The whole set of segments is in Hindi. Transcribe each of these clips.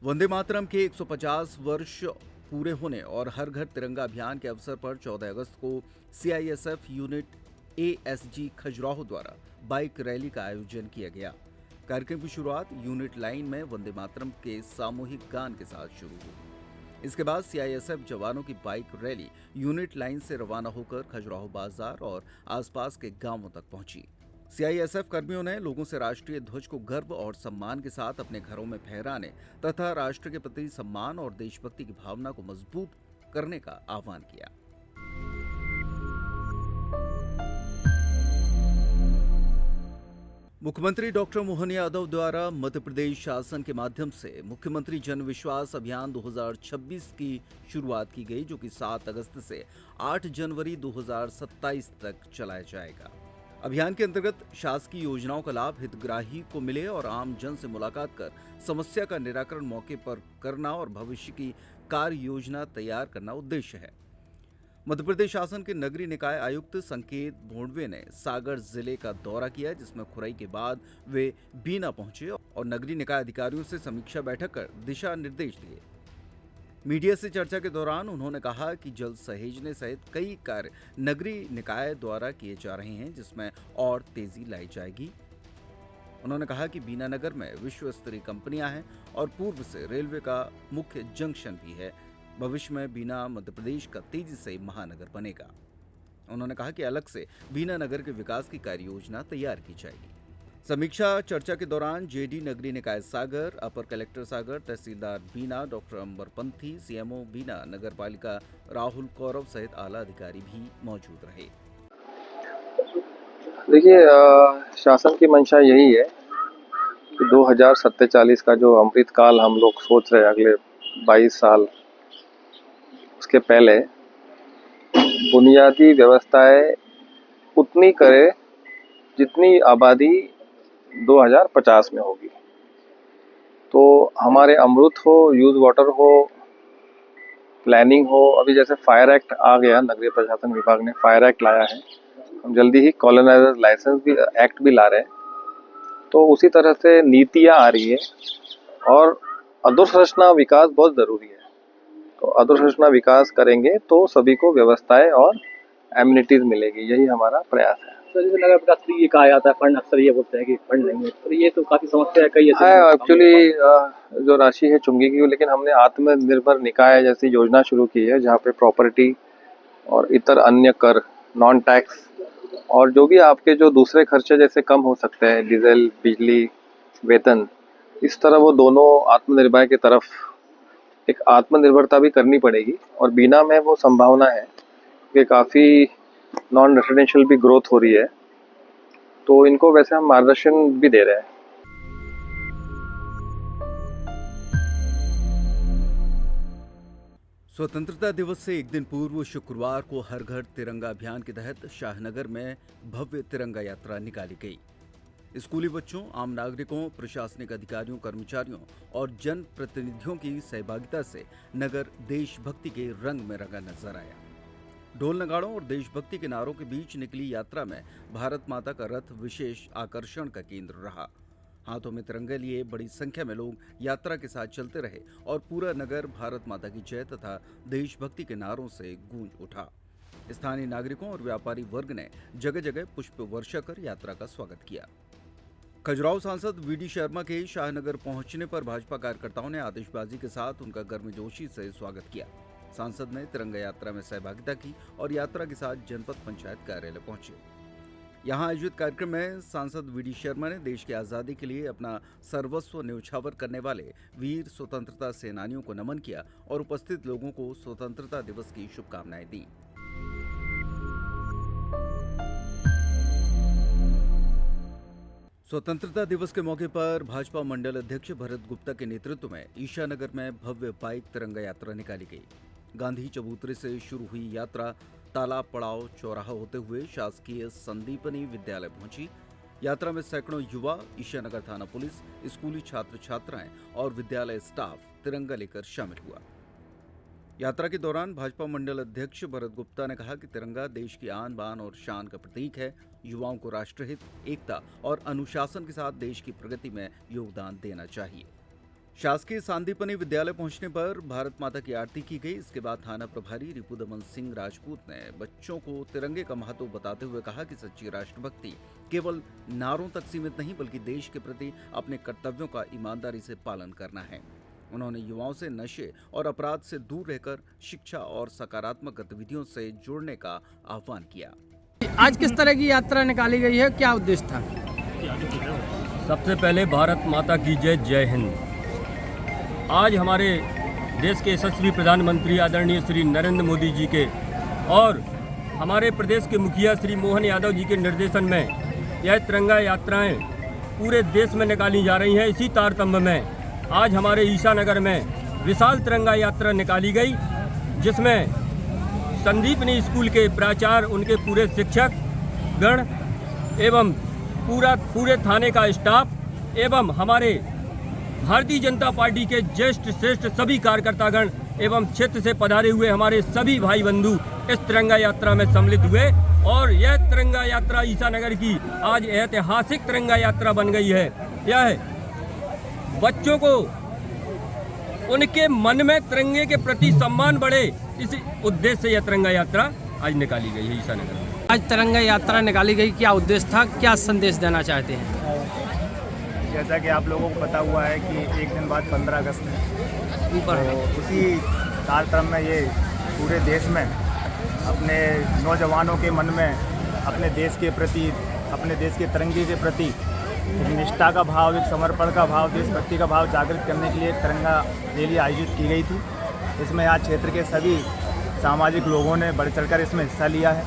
वंदे मातरम के 150 वर्ष पूरे होने और हर घर तिरंगा अभियान के अवसर पर 14 अगस्त को सीआईएसएफ यूनिट एएसजी खजुराहो द्वारा बाइक रैली का आयोजन किया गया। कार्यक्रम की शुरुआत यूनिट लाइन में वंदे मातरम के सामूहिक गान के साथ शुरू हुई। इसके बाद सीआईएसएफ जवानों की बाइक रैली यूनिट लाइन से रवाना होकर खजुराहो बाजार और आसपास के गांवों तक पहुंची। सीआईएसएफ कर्मियों ने लोगों से राष्ट्रीय ध्वज को गर्व और सम्मान के साथ अपने घरों में फहराने तथा राष्ट्र के प्रति सम्मान और देशभक्ति की भावना को मजबूत करने का आह्वान किया। मुख्यमंत्री डॉक्टर मोहन यादव द्वारा मध्य प्रदेश शासन के माध्यम से मुख्यमंत्री जन विश्वास अभियान 2026 की शुरुआत की गई, जो कि 7 अगस्त से 8 जनवरी 2027 तक चलाया जाएगा। अभियान के अंतर्गत शासकीय योजनाओं का लाभ हितग्राही को मिले और आम जन से मुलाकात कर समस्या का निराकरण मौके पर करना और भविष्य की कार्य योजना तैयार करना उद्देश्य है। मध्य प्रदेश शासन के नगरीय निकाय आयुक्त संकेत भोंडवे ने सागर जिले का दौरा किया, जिसमें खुराई के बाद वे बीना पहुंचे और नगरीय निकाय अधिकारियों से समीक्षा बैठक कर दिशा निर्देश दिए। मीडिया से चर्चा के दौरान उन्होंने कहा कि जल सहेजने सहित कई कार्य नगरीय निकाय द्वारा किए जा रहे हैं, जिसमें और तेजी लाई जाएगी। उन्होंने कहा कि बीना नगर में विश्व स्तरीय कंपनियां हैं और पूर्व से रेलवे का मुख्य जंक्शन भी है। भविष्य में बीना मध्य प्रदेश का तेजी से महानगर बनेगा। उन्होंने कहा कि अलग से बीना नगर के विकास की कार्य योजना तैयार की जाएगी। समीक्षा चर्चा के दौरान जेडी नगरीय निकाय सागर, अपर कलेक्टर सागर, तहसीलदार बीना डॉक्टर अंबरपंथी, सीएमओ बीना, नगर पालिका राहुल कौरव सहित आला अधिकारी भी मौजूद रहे। देखिए, शासन की मंशा यही है कि 2047 का जो अमृत काल हम लोग सोच रहे हैं, अगले 22 साल, उसके पहले बुनियादी व्यवस्थाएं उतनी करे जितनी आबादी 2050 में होगी। तो हमारे अमृत हो, यूज वाटर हो, प्लानिंग हो। अभी जैसे फायर एक्ट आ गया, नगरीय प्रशासन विभाग ने फायर एक्ट लाया है, हम जल्दी ही कॉलोनाइजर लाइसेंस भी एक्ट भी ला रहे हैं। तो उसी तरह से नीतियां आ रही है और अधोसंरचना विकास बहुत जरूरी है। तो अधोसंरचना विकास करेंगे तो सभी को व्यवस्थाएं और एमिनिटीज मिलेगी, यही हमारा प्रयास है। सर, जैसे नगर विकास के लिए ये कहा जाता है, फंड अक्सर ये बोलते हैं कि फंड नहीं है, तो ये तो काफी समस्या है। कई है एक्चुअली जो राशि है चुंगी की, लेकिन हमने आत्मनिर्भर निकाय जैसी योजना शुरू की है, जहाँ पे प्रॉपर्टी और इतर अन्य कर, नॉन टैक्स और जो भी आपके जो दूसरे खर्चे जैसे कम हो सकते हैं, डीजल, बिजली, वेतन, इस तरह वो दोनों आत्मनिर्भर की तरफ एक आत्मनिर्भरता भी करनी पड़ेगी। और बीना में वो संभावना है कि काफ़ी नॉन रेसिडेंशियल भी ग्रोथ हो रही है, तो इनको वैसे हम मार्गदर्शन भी दे रहे हैं। स्वतंत्रता दिवस से एक दिन पूर्व शुक्रवार को हर घर तिरंगा अभियान के तहत शाहनगर में भव्य तिरंगा यात्रा निकाली गई। स्कूली बच्चों, आम नागरिकों, प्रशासनिक अधिकारियों, कर्मचारियों और जन प्रतिनिधियों की सहभागिता से नगर देशभक्ति के रंग में रंगा नजर आया। ढोल नगाड़ों और देशभक्ति के नारों के बीच निकली यात्रा में भारत माता का रथ विशेष आकर्षण का केंद्र रहा। हाथों में तिरंगे लिए बड़ी संख्या में लोग यात्रा के साथ चलते रहे और पूरा नगर भारत माता की जय तथा देशभक्ति के नारों से गूंज उठा। स्थानीय नागरिकों और व्यापारी वर्ग ने जगह जगह पुष्प वर्षा कर यात्रा का स्वागत किया। खजुराहो सांसद वीडी शर्मा के शाहनगर पहुंचने पर भाजपा कार्यकर्ताओं ने आतिशबाजी के साथ उनका गर्मजोशी से स्वागत किया। सांसद ने तिरंगा यात्रा में सहभागिता की और यात्रा के साथ जनपद पंचायत कार्यालय पहुंचे। यहां आयोजित कार्यक्रम में सांसद वीडी शर्मा ने देश की आजादी के लिए अपना सर्वस्व न्यौछावर करने वाले वीर स्वतंत्रता सेनानियों को नमन किया और उपस्थित लोगों को स्वतंत्रता दिवस की शुभकामनाएं दी। स्वतंत्रता दिवस के मौके पर भाजपा मंडल अध्यक्ष भरत गुप्ता के नेतृत्व में ईशानगर में भव्य बाइक तिरंगा यात्रा निकाली गई। गांधी चबूतरे से शुरू हुई यात्रा तालाब पड़ाव चौराहा होते हुए शासकीय संदीपनी विद्यालय पहुंची। यात्रा में सैकड़ों युवा, ईशानगर थाना पुलिस, स्कूली छात्र छात्राएं और विद्यालय स्टाफ तिरंगा लेकर शामिल हुआ। यात्रा के दौरान भाजपा मंडल अध्यक्ष भरत गुप्ता ने कहा कि तिरंगा देश की आन बान और शान का प्रतीक है। युवाओं को राष्ट्रहित, एकता और अनुशासन के साथ देश की प्रगति में योगदान देना चाहिए। शासकीय सांदीपनी विद्यालय पहुंचने पर भारत माता की आरती की गई। इसके बाद थाना प्रभारी रिपुदमन सिंह राजपूत ने बच्चों को तिरंगे का महत्व बताते हुए कहा कि सच्ची राष्ट्रभक्ति केवल नारों तक सीमित नहीं बल्कि देश के प्रति अपने कर्तव्यों का ईमानदारी से पालन करना है। उन्होंने युवाओं से नशे और अपराध से दूर रहकर शिक्षा और सकारात्मक गतिविधियों से जुड़ने का आह्वान किया। आज किस तरह की यात्रा निकाली गई है, क्या उद्देश्य था? सबसे पहले भारत माता की जय, जय हिंद। आज हमारे देश के यशस्वी प्रधानमंत्री आदरणीय श्री नरेंद्र मोदी जी के और हमारे प्रदेश के मुखिया श्री मोहन यादव जी के निर्देशन में यह तिरंगा यात्राएं पूरे देश में निकाली जा रही हैं। इसी तारतम्य में आज हमारे ईसानगर में विशाल तिरंगा यात्रा निकाली गई, जिसमें संदीपनी स्कूल के प्राचार्य, उनके पूरे शिक्षक गण एवं पूरे थाने का स्टाफ एवं हमारे भारतीय जनता पार्टी के ज्येष्ठ श्रेष्ठ सभी कार्यकर्तागण एवं क्षेत्र से पधारे हुए हमारे सभी भाई बंधु इस तिरंगा यात्रा में सम्मिलित हुए और यह तिरंगा यात्रा ईसानगर की आज ऐतिहासिक तिरंगा यात्रा बन गई है। यह बच्चों को उनके मन में तिरंगे के प्रति सम्मान बढ़े, इस उद्देश्य से यह तिरंगा यात्रा आज निकाली गई है ईसानगर में। आज तिरंगा यात्रा निकाली गई, क्या उद्देश्य था, क्या संदेश देना चाहते हैं? जैसा कि आप लोगों को पता हुआ है कि एक दिन बाद 15 अगस्त है, तो उसी तारतम्य में ये पूरे देश में अपने नौजवानों के मन में अपने देश के प्रति, अपने देश के तिरंगे के प्रति एक निष्ठा का भाव, एक समर्पण का भाव, देशभक्ति का भाव जागृत करने के लिए एक तिरंगा रैली आयोजित की गई थी। इसमें आज क्षेत्र के सभी सामाजिक लोगों ने बढ़ चढ़कर इसमें हिस्सा लिया है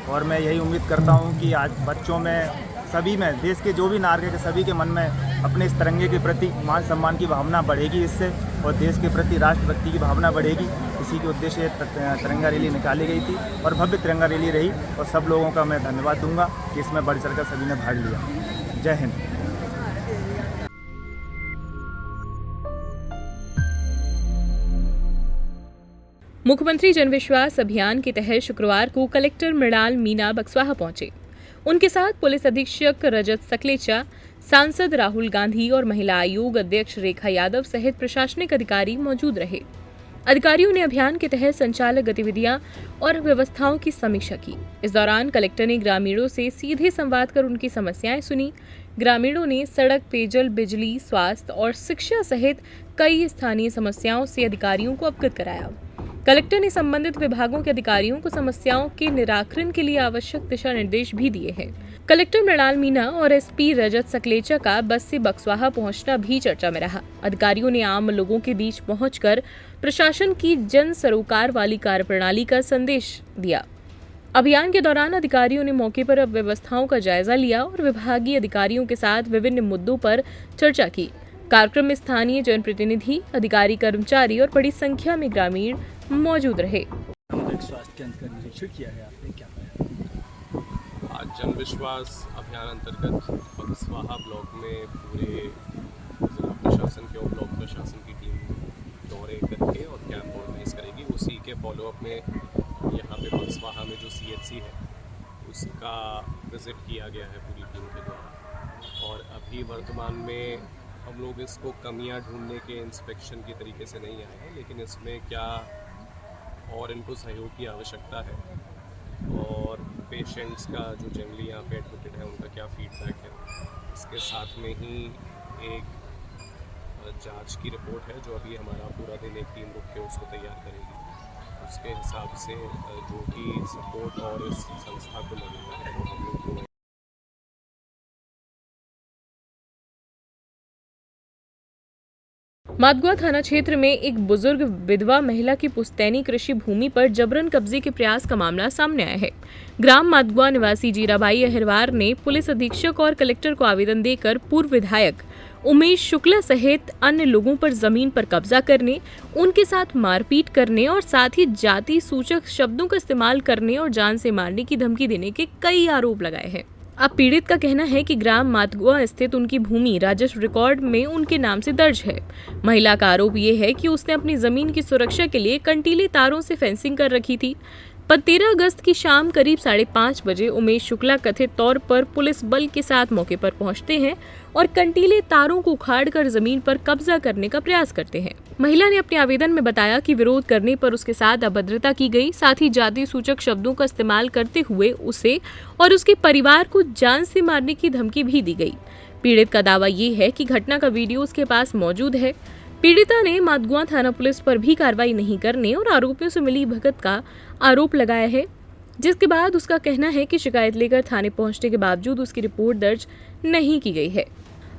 और मैं यही उम्मीद करता हूँ कि आज बच्चों में, सभी में, देश के जो भी नागरिक है सभी के मन में अपने इस तिरंगे के प्रति मान सम्मान की भावना बढ़ेगी इससे, और देश के प्रति राष्ट्रभक्ति की भावना बढ़ेगी। इसी के उद्देश्य तिरंगा रैली निकाली गई थी और भव्य तिरंगा रैली रही और सब लोगों का मैं धन्यवाद दूंगा कि इसमें बढ़ चढ़कर सभी ने भाग लिया। जय हिंद। मुख्यमंत्री जन विश्वास अभियान के तहत शुक्रवार को कलेक्टर मृणाल मीना बक्सवाहा पहुंचे। उनके साथ पुलिस अधीक्षक रजत सकलेचा, सांसद राहुल गांधी और महिला आयोग अध्यक्ष रेखा यादव सहित प्रशासनिक अधिकारी मौजूद रहे। अधिकारियों ने अभियान के तहत संचालक गतिविधियां और व्यवस्थाओं की समीक्षा की। इस दौरान कलेक्टर ने ग्रामीणों से सीधे संवाद कर उनकी समस्याएं सुनी। ग्रामीणों ने सड़क, पेयजल, बिजली, स्वास्थ्य और शिक्षा सहित कई स्थानीय समस्याओं से अधिकारियों को अवगत कराया। कलेक्टर ने संबंधित विभागों के अधिकारियों को समस्याओं के निराकरण के लिए आवश्यक दिशा निर्देश भी दिए हैं। कलेक्टर मृणाल मीना और एसपी रजत सकलेचा का बस से बक्सवाहा पहुंचना भी चर्चा में रहा। अधिकारियों ने आम लोगों के बीच पहुंचकर प्रशासन की जन सरोकार वाली कार्यप्रणाली का संदेश दिया। अभियान के दौरान अधिकारियों ने मौके पर व्यवस्थाओं का जायजा लिया और विभागीय अधिकारियों के साथ विभिन्न मुद्दों पर चर्चा की। कार्यक्रम में स्थानीय जनप्रतिनिधि, अधिकारी, कर्मचारी और बड़ी संख्या में ग्रामीण मौजूद रहे। स्वास्थ्य केंद्र का निरीक्षण किया है आपने, क्या पाया? आज जन विश्वास अभियान अंतर्गत बक्सवाहा ब्लॉक में पूरे जिला प्रशासन के और ब्लॉक प्रशासन की टीम दौरे करके और कैंप ऑर्गेनाइज करेगी। उसी के फॉलोअप में यहाँ पे बक्सवाहा में जो CHC है उसका विजिट किया गया है पूरी टीम के द्वारा। और अभी वर्तमान में हम लोग इसको कमियां ढूंढने के इंस्पेक्शन के तरीके से नहीं आए हैं, लेकिन इसमें क्या और इनको सहयोग की आवश्यकता है और पेशेंट्स का जो जनरली यहाँ पे एडमिटेड है उनका क्या फीडबैक है, इसके साथ में ही एक जांच की रिपोर्ट है जो अभी हमारा पूरा दिन एक टीम रुक के उसको तैयार करेगी। उसके हिसाब से जो भी सपोर्ट और इस संस्था को लगेगा है वो हम लोग मादगुआ थाना क्षेत्र में एक बुजुर्ग विधवा महिला की पुश्तैनी कृषि भूमि पर जबरन कब्जे के प्रयास का मामला सामने आया है। ग्राम मादगुआ निवासी जीराबाई अहिरवार ने पुलिस अधीक्षक और कलेक्टर को आवेदन देकर पूर्व विधायक उमेश शुक्ला सहित अन्य लोगों पर जमीन पर कब्जा करने, उनके साथ मारपीट करने और साथ ही जाति सूचक शब्दों का इस्तेमाल करने और जान से मारने की धमकी देने के कई आरोप लगाए हैं। अब पीड़ित का कहना है कि ग्राम मादगुआ स्थित उनकी भूमि राजस्व रिकॉर्ड में उनके नाम से दर्ज है। महिला का आरोप ये है कि उसने अपनी जमीन की सुरक्षा के लिए कंटीले तारों से फेंसिंग कर रखी थी। पर 13 अगस्त की शाम करीब 5:30 बजे उमेश शुक्ला कथित तौर पर पुलिस बल के साथ मौके पर पहुंचते हैं और कंटीले तारों को उखाड़कर जमीन पर कब्जा करने का प्रयास करते हैं। महिला ने अपने आवेदन में बताया कि विरोध करने पर उसके साथ अभद्रता की गई, साथ ही जाति सूचक शब्दों का इस्तेमाल करते हुए उसे और उसके परिवार को जान से मारने की धमकी भी दी गई। पीड़ित का दावा ये है कि घटना का वीडियो उसके पास मौजूद है। पीड़िता ने मातगुआ थाना पुलिस पर भी कार्रवाई नहीं करने और आरोपियों से मिली भगत का आरोप लगाया है, जिसके बाद उसका कहना है कि शिकायत लेकर थाने पहुंचने के बावजूद उसकी रिपोर्ट दर्ज नहीं की गई है।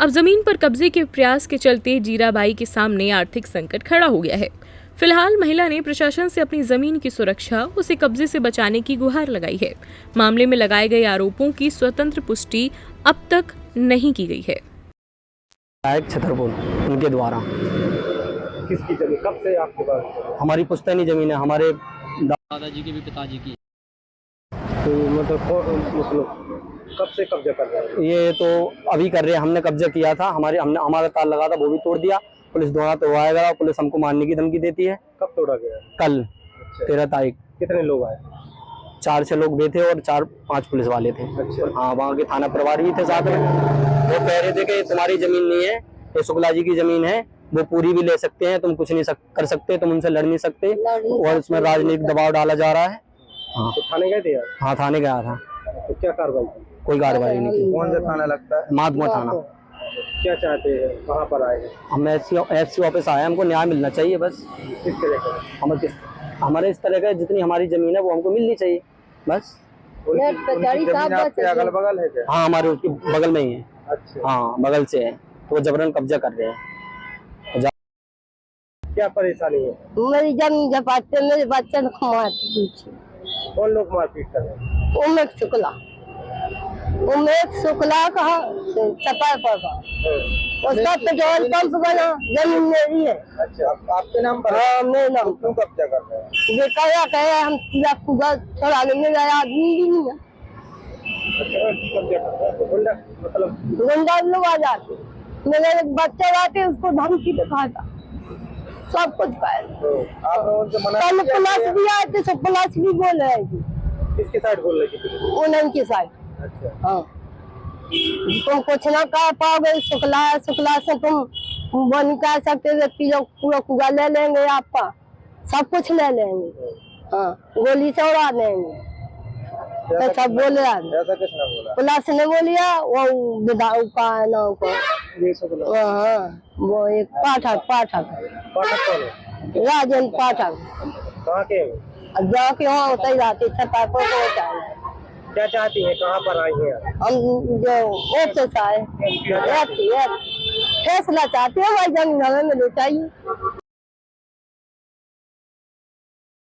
अब जमीन पर कब्जे के प्रयास के चलते जीराबाई के सामने आर्थिक संकट खड़ा हो गया है। फिलहाल महिला ने प्रशासन से अपनी जमीन की सुरक्षा, उसे कब्जे से बचाने की गुहार लगाई है। मामले में लगाए गए आरोपों की स्वतंत्र पुष्टि अब तक नहीं की गई है। छतरपुर उनके द्वारा। किसकी जमीन, कब से आपके पास? हमारी पुश्तैनी जमीन है, हमारे दादाजी की भी पिताजी की। तो मतलब कब से कब्जा कर रहे हैं? ये तो अभी कर रहे हैं, हमने कब्जा किया था, हमने हमारा तार लगा था वो भी तोड़ दिया, पुलिस द्वारा तोड़वाया गया। पुलिस हमको मारने की धमकी देती है। कब तोड़ा गया? कल। अच्छा। 13 तारीख। कितने लोग आए? 4-6 लोग भी थे और 4-5 पुलिस वाले थे। अच्छा। हाँ, वहाँ के थाना प्रभारी भी थे साथ में। वो कह रहे थे कि तुम्हारी जमीन नहीं है, ये शुक्ला जी की जमीन है, वो पूरी भी ले सकते हैं, तुम कुछ नहीं कर सकते, तुम उनसे लड़ नहीं सकते, और इसमें राजनीतिक दबाव डाला जा रहा है। हाँ, तो थाने गए थे यार? हाँ, थाने गया था। तो क्या कार्रवाई की? कोई कार्रवाई नहीं की। कौन सा थाना लगता है? मातगुआ थाना। क्या चाहते हैं, कहाँ पर आए? हम एफसी ऑफिस आए, हमको न्याय मिलना चाहिए बस। किस तरह का? हमारे इस तरह का जितनी हमारी जमीन है वो हमको मिलनी चाहिए बस। आपके अगल बगल है क्या? हाँ, हमारे उसके बगल में ही है। अच्छा। हाँ, बगल से है, तो वो जबरन कब्जा कर रहे हैं। क्या परेशानी है? मेरी जमीन जपाते मेरे बच्चे को मारपीट। कौन लोग मारपीट कर रहे हैं? उमेश शुक्ला का चपार पर उसका पेट्रोल पंप बना, जमीन मेरी है। अच्छा, आपके नाम पर? हाँ, मेरे नाम। क्यों कब्जा कर रहे हैं? ये कहे हम छोड़ाने में गया आदमी भी नहीं है। अच्छा, कब्जा कर रहे हैं तो गुंडा, मतलब गुंडा लोग आ जाते, मेरे बच्चे आते उसको धमकी दिखाता, सब कुछ आप उनसे मना कल पुलिस भी आए थे, सब पुलिस भी बोल रहे थे। किसके साइड बोल रहे थे? उनकी साइड। अच्छा। हाँ, तुम कुछ ना कह पाओगे, शुक्ला से तुम वो नहीं कह सकते, व्यक्ति लोग पूरा कुआ ले लेंगे, आपका सब कुछ ले लेंगे। हाँ, गोली से उड़ा देंगे, तो सब बोल रहा है। ऐसा किसने बोला? पुलिस ने बोलिया, वो विधायक का नाम को, हाँ, वो एक पाठक कौन है? राजेंद्र पाठक। कहाँ के? जाके वहाँ उतर जाते छपार पर क्या चाहती है, कहाँ पर आई हैं? हम जो ऑफिस आए फैसला चाहते हैं, भाई जमीन हमें मिलनी चाहिए।